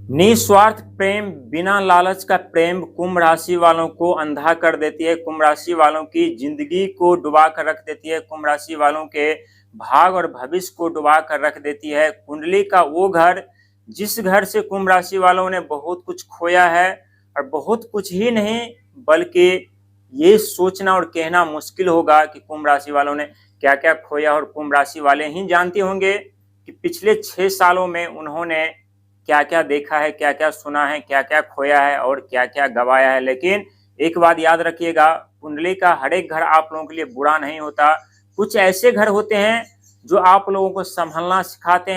निस्वार्थ प्रेम, बिना लालच का प्रेम कुंभ राशि वालों को अंधा कर देती है। कुंभ राशि वालों की जिंदगी को डुबा कर रख देती है। कुंभ राशि वालों के भाग और भविष्य को डुबा कर रख देती है। कुंडली का वो घर, जिस घर से कुंभ राशि वालों ने बहुत कुछ खोया है, और बहुत कुछ ही नहीं बल्कि ये सोचना और कहना मुश्किल होगा कि कुंभ राशि वालों ने क्या क्या खोया। और कुंभ राशि वाले ही जानते होंगे कि पिछले 6 सालों में उन्होंने क्या क्या देखा है, क्या क्या सुना है, क्या क्या खोया है और क्या क्या गवाया है। लेकिन एक बात याद रखिएगा, कुंडली का हर एक घर आप लोगों के लिए बुरा नहीं होता। कुछ ऐसे घर होते हैं जो आप लोगों को संभलना सिखाते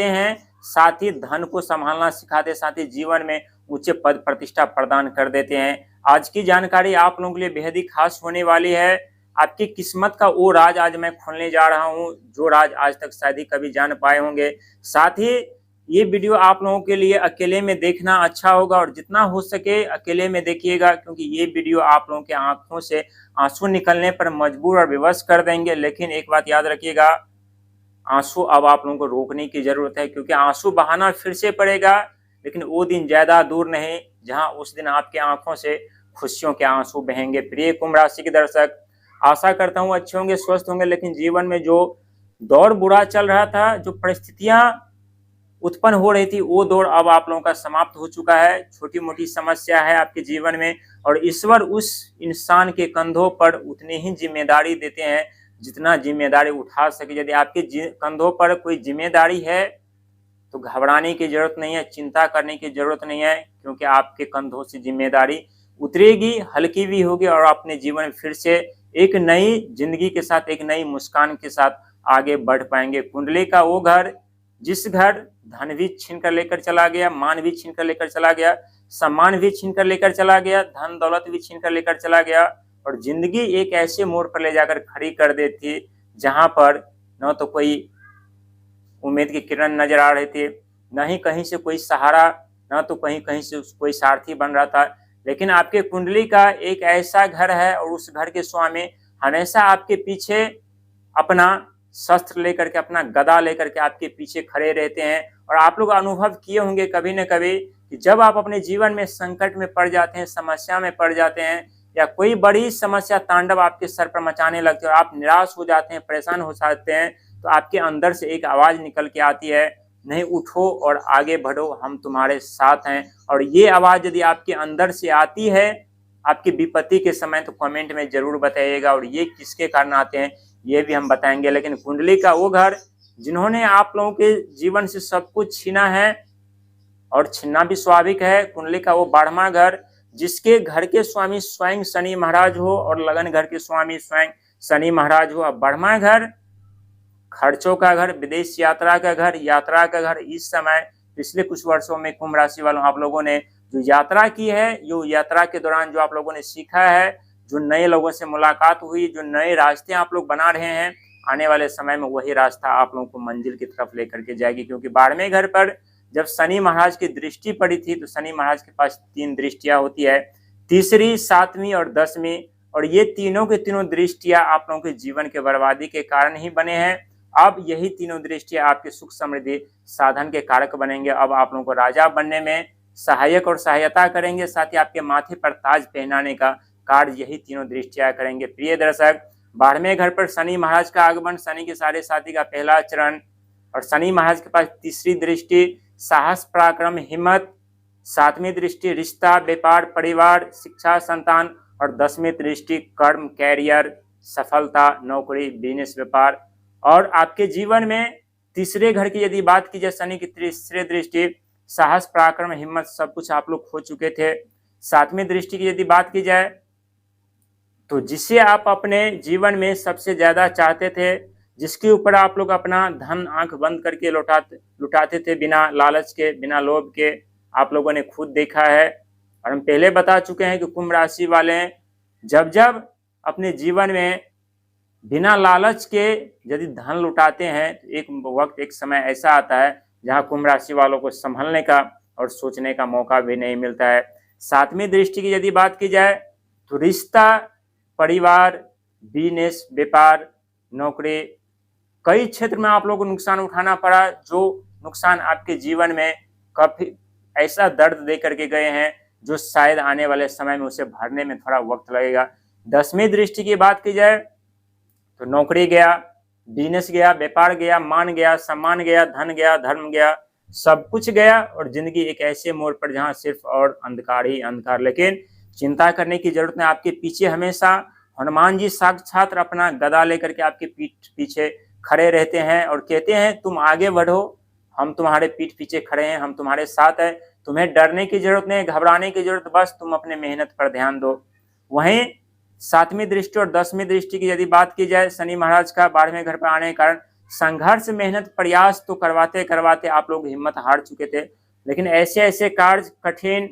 हैं, साथ ही धन को संभालना सिखाते, साथ ही जीवन में ऊंचे पद प्रतिष्ठा प्रदान कर देते हैं। आज की जानकारी आप लोगों के लिए बेहद ही खास होने वाली है। आपकी किस्मत का वो राज आज मैं खोलने जा रहा हूं, जो राज आज तक शायद ही कभी जान पाए होंगे। साथ ही ये वीडियो आप लोगों के लिए अकेले में देखना अच्छा होगा, और जितना हो सके अकेले में देखिएगा, क्योंकि ये वीडियो आप लोगों के आंखों से आंसू निकलने पर मजबूर और विवश कर देंगे। लेकिन एक बात याद रखिएगा, आंसू अब आप लोगों को रोकने की जरूरत है, क्योंकि आंसू बहाना फिर से पड़ेगा। लेकिन वो दिन ज्यादा दूर नहीं जहां उस दिन आपके आंखों से खुशियों के आंसू बहेंगे। प्रिय कुंभ राशि के दर्शक, आशा करता हूं अच्छे होंगे, स्वस्थ होंगे। लेकिन जीवन में जो दौर बुरा चल रहा था, जो परिस्थितियां उत्पन्न हो रही थी, वो दौर अब आप लोगों का समाप्त हो चुका है। छोटी मोटी समस्या है आपके जीवन में, और ईश्वर उस इंसान के कंधों पर उतनी ही जिम्मेदारी देते हैं जितना जिम्मेदारी उठा सके। यदि आपके कंधों पर कोई जिम्मेदारी है तो घबराने की जरूरत नहीं है, चिंता करने की जरूरत नहीं है, क्योंकि आपके कंधों से जिम्मेदारी उतरेगी, हल्की भी होगी, और अपने जीवन में फिर से एक नई जिंदगी के साथ, एक नई मुस्कान के साथ आगे बढ़ पाएंगे। कुंडली का वो घर, जिस घर धन भी छीन कर लेकर चला गया, मान भी छीन कर लेकर चला गया, सम्मान भी छीन कर लेकर चला गया, धन दौलत भी छीन कर लेकर चला गया, और जिंदगी एक ऐसे मोड़ पर ले जाकर खड़ी कर देती जहां पर न तो कोई उम्मीद की किरण नजर आ रही थी, न ही कहीं से कोई सहारा, न तो कहीं कहीं से कोई सारथी बन रहा था। लेकिन आपके कुंडली का एक ऐसा घर है, और उस घर के स्वामी हमेशा आपके पीछे अपना शस्त्र लेकर के, अपना गदा लेकर के आपके पीछे खड़े रहते हैं। और आप लोग अनुभव किए होंगे कभी न कभी कि जब आप अपने जीवन में संकट में पड़ जाते हैं, समस्या में पड़ जाते हैं, या कोई बड़ी समस्या तांडव आपके सर पर मचाने लगती है और आप निराश हो जाते हैं, परेशान हो जाते हैं, तो आपके अंदर से एक आवाज निकल के आती है, नहीं, उठो और आगे बढ़ो, हम तुम्हारे साथ हैं। और ये आवाज यदि आपके अंदर से आती है आपकी विपत्ति के समय, तो कमेंट में जरूर बताइएगा, और ये किसके कारण आते हैं ये भी हम बताएंगे। लेकिन कुंडली का वो घर, जिन्होंने आप लोगों के जीवन से सब कुछ छीना है, और छीनना भी स्वाभाविक है। कुंडली का वो 12वां घर, जिसके घर के स्वामी स्वयं शनि महाराज हो, और लगन घर के स्वामी स्वयं शनि महाराज हो। अब 12वां घर खर्चों का घर, विदेश यात्रा का घर, यात्रा का घर। इस समय पिछले कुछ वर्षों में कुंभ राशि वालों आप लोगों ने जो यात्रा की है, जो यात्रा के दौरान जो आप लोगों ने सीखा है, जो नए लोगों से मुलाकात हुई, जो नए रास्ते आप लोग बना रहे हैं, आने वाले समय में वही रास्ता आप लोगों को मंजिल की तरफ लेकर के जाएगी। क्योंकि 12वें घर पर जब शनि महाराज की दृष्टि पड़ी थी, तो शनि महाराज के पास 3 दृष्टियां होती है, तीसरी, 7वीं और 10वीं। और ये तीनों के तीनों दृष्टियां आप लोगों के जीवन के बर्बादी के कारण ही बने हैं। अब यही तीनों दृष्टियां आपके सुख समृद्धि साधन के कारक बनेंगे। अब आप लोगों को राजा बनने में सहायक और सहायता करेंगे, साथ ही आपके माथे पर ताज पहनाने का कार्य यही तीनों दृष्टियां करेंगे। प्रिय दर्शक, 12वें घर पर शनि महाराज का आगमन, शनि के साढ़े साथी का पहला चरण, और शनि महाराज के पास तीसरी दृष्टि साहस पराक्रम हिम्मत, 7वीं दृष्टि रिश्ता व्यापार परिवार शिक्षा संतान, और 10वीं दृष्टि कर्म कैरियर सफलता नौकरी बिजनेस व्यापार। और आपके जीवन में तीसरे घर की यदि बात की जाए, शनि की तीसरी दृष्टि साहस पराक्रम हिम्मत सब कुछ आप लोग खो चुके थे। 7वीं दृष्टि की यदि बात की जाए, तो जिसे आप अपने जीवन में सबसे ज्यादा चाहते थे, जिसके ऊपर आप लोग अपना धन आंख बंद करके लुटाते थे, बिना लालच के, बिना लोभ के, आप लोगों ने खुद देखा है। और हम पहले बता चुके हैं कि कुंभ राशि वाले जब जब अपने जीवन में बिना लालच के यदि धन लुटाते हैं, तो एक वक्त, एक समय ऐसा आता है जहां कुंभ राशि वालों को संभलने का और सोचने का मौका भी नहीं मिलता है। 7वीं दृष्टि की यदि बात की जाए, तो रिश्ता परिवार बिजनेस व्यापार नौकरी, कई क्षेत्र में आप लोगों को नुकसान उठाना पड़ा, जो नुकसान आपके जीवन में काफी ऐसा दर्द दे करके गए हैं जो शायद आने वाले समय में उसे भरने में थोड़ा वक्त लगेगा। 10वीं दृष्टि की बात की जाए तो नौकरी गया, बिजनेस गया, व्यापार गया, मान गया, सम्मान गया, धन गया, धर्म गया, सब कुछ गया और जिंदगी एक ऐसे मोड़ पर जहां सिर्फ और अंधकार ही अंधकार। लेकिन चिंता करने की जरूरत नहीं, आपके पीछे हमेशा हनुमान जी साक्षात अपना गदा लेकर के आपके पीठ पीछे खड़े रहते हैं और कहते हैं तुम आगे बढ़ो, हम तुम्हारे पीठ पीछे खड़े हैं, हम तुम्हारे साथ है, तुम्हें डरने की जरूरत नहीं, घबराने की जरूरत, बस तुम अपने मेहनत पर ध्यान दो। वहीं 7वीं दृष्टि और 10वीं दृष्टि की यदि बात की जाए, शनि महाराज का 12वें घर पर आने के कारण संघर्ष, मेहनत, प्रयास तो करवाते करवाते आप लोग हिम्मत हार चुके थे, लेकिन ऐसे ऐसे कार्य कठिन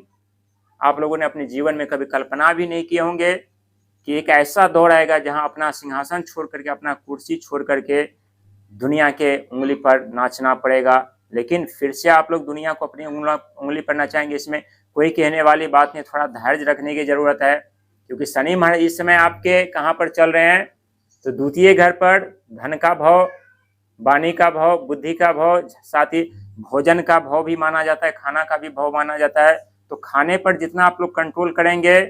आप लोगों ने अपने जीवन में कभी कल्पना भी नहीं किए होंगे कि एक ऐसा दौर आएगा जहां अपना सिंहासन छोड़ करके, अपना कुर्सी छोड़ करके दुनिया के उंगली पर नाचना पड़ेगा। लेकिन फिर से आप लोग दुनिया को अपनी उंगली पर नचाएंगे, इसमें कोई कहने वाली बात नहीं, थोड़ा धैर्य रखने की जरूरत है, क्योंकि शनि महाराज इस समय आपके कहाँ पर चल रहे हैं तो द्वितीय घर पर धन का भाव, वाणी का भाव, बुद्धि का भाव, साथ ही भोजन का भाव भी माना जाता है, खाना का भी भाव माना जाता है। तो खाने पर जितना आप लोग कंट्रोल करेंगे,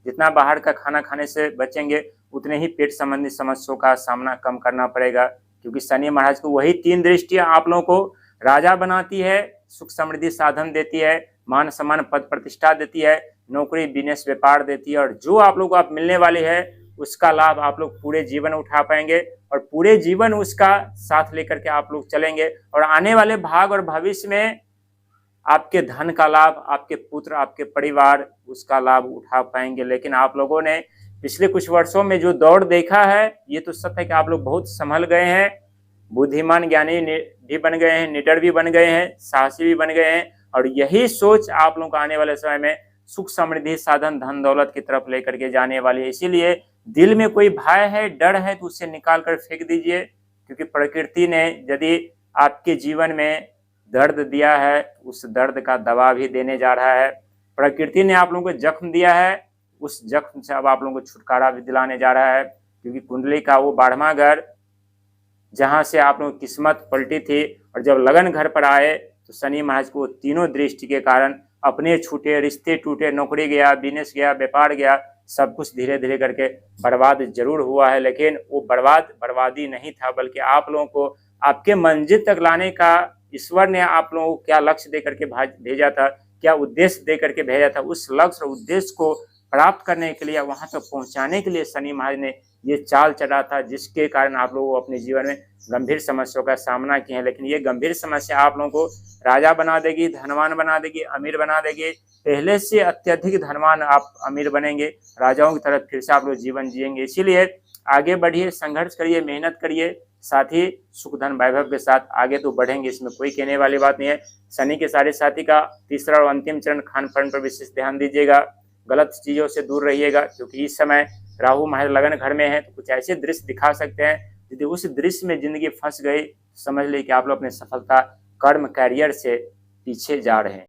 जितना बाहर का खाना खाने से बचेंगे, उतने ही पेट संबंधी समस्याओं का सामना कम करना पड़ेगा, क्योंकि शनि महाराज को वही 3 दृष्टियां आप लोगों को राजा बनाती है, सुख समृद्धि साधन देती है, मान सम्मान पद प्रतिष्ठा देती है, नौकरी बिजनेस व्यापार देती है, और जो आप लोग को आप मिलने वाली है उसका लाभ आप लोग पूरे जीवन उठा पाएंगे और पूरे जीवन उसका साथ लेकर के आप लोग चलेंगे। और आने वाले भाग और भविष्य में आपके धन का लाभ, आपके पुत्र, आपके परिवार उसका लाभ उठा पाएंगे। लेकिन आप लोगों ने पिछले कुछ वर्षों में जो दौड़ देखा है, ये तो सत्य है कि आप लोग बहुत संभल गए हैं, बुद्धिमान ज्ञानी भी बन गए हैं, निडर भी बन गए हैं, साहसी भी बन गए हैं, और यही सोच आप लोगों को आने वाले समय में सुख समृद्धि साधन धन दौलत की तरफ लेकर के जाने वाली है। इसीलिए दिल में कोई भय है, डर है तो उसे निकाल कर फेंक दीजिए, क्योंकि प्रकृति ने यदि आपके जीवन में दर्द दिया है, उस दर्द का दवा भी देने जा रहा है। प्रकृति ने आप लोगों को जख्म दिया है, उस जख्म से अब आप लोगों को छुटकारा भी दिलाने जा रहा है, क्योंकि कुंडली का वो 12वां घर जहां से आप लोगों की किस्मत पलटी थी, और जब लगन घर पर आए तो शनि महाराज को तीनों दृष्टि के कारण अपने छूटे, रिश्ते टूटे, नौकरी गया, बिजनेस गया, व्यापार गया, सब कुछ धीरे धीरे करके बर्बाद जरूर हुआ है। लेकिन वो बर्बादी नहीं था, बल्कि आप लोगों को आपके मंजिल तक लाने का ईश्वर ने आप लोगों को क्या लक्ष्य दे करके भेजा था, क्या उद्देश्य दे करके भेजा था, उस लक्ष्य और उद्देश्य को प्राप्त करने के लिए, वहां तक पहुंचाने के लिए शनि महाराज ने ये चाल चला था, जिसके कारण आप लोगों को अपने जीवन में गंभीर समस्याओं का सामना किए हैं। लेकिन ये गंभीर समस्या आप लोगों को राजा बना देगी, धनवान बना देगी, अमीर बना देगी, पहले से अत्यधिक धनवान आप अमीर बनेंगे, राजाओं की तरह फिर से आप लोग जीवन जिएंगे। इसीलिए आगे बढ़िए, संघर्ष करिए, मेहनत करिए, साथ ही सुख धन वैभव के साथ आगे तो बढ़ेंगे, इसमें कोई कहने वाली बात नहीं है। शनि के साढ़े साथी का तीसरा और अंतिम चरण खान पान पर विशेष ध्यान दीजिएगा, गलत चीजों से दूर रहिएगा, क्योंकि इस समय राहु महाराज लगन घर में है, तो कुछ ऐसे दृश्य दिखा सकते हैं, यदि उस दृश्य में जिंदगी फंस गई, समझ ले कि आप लोग अपने सफलता कर्म कैरियर से पीछे जा रहे हैं।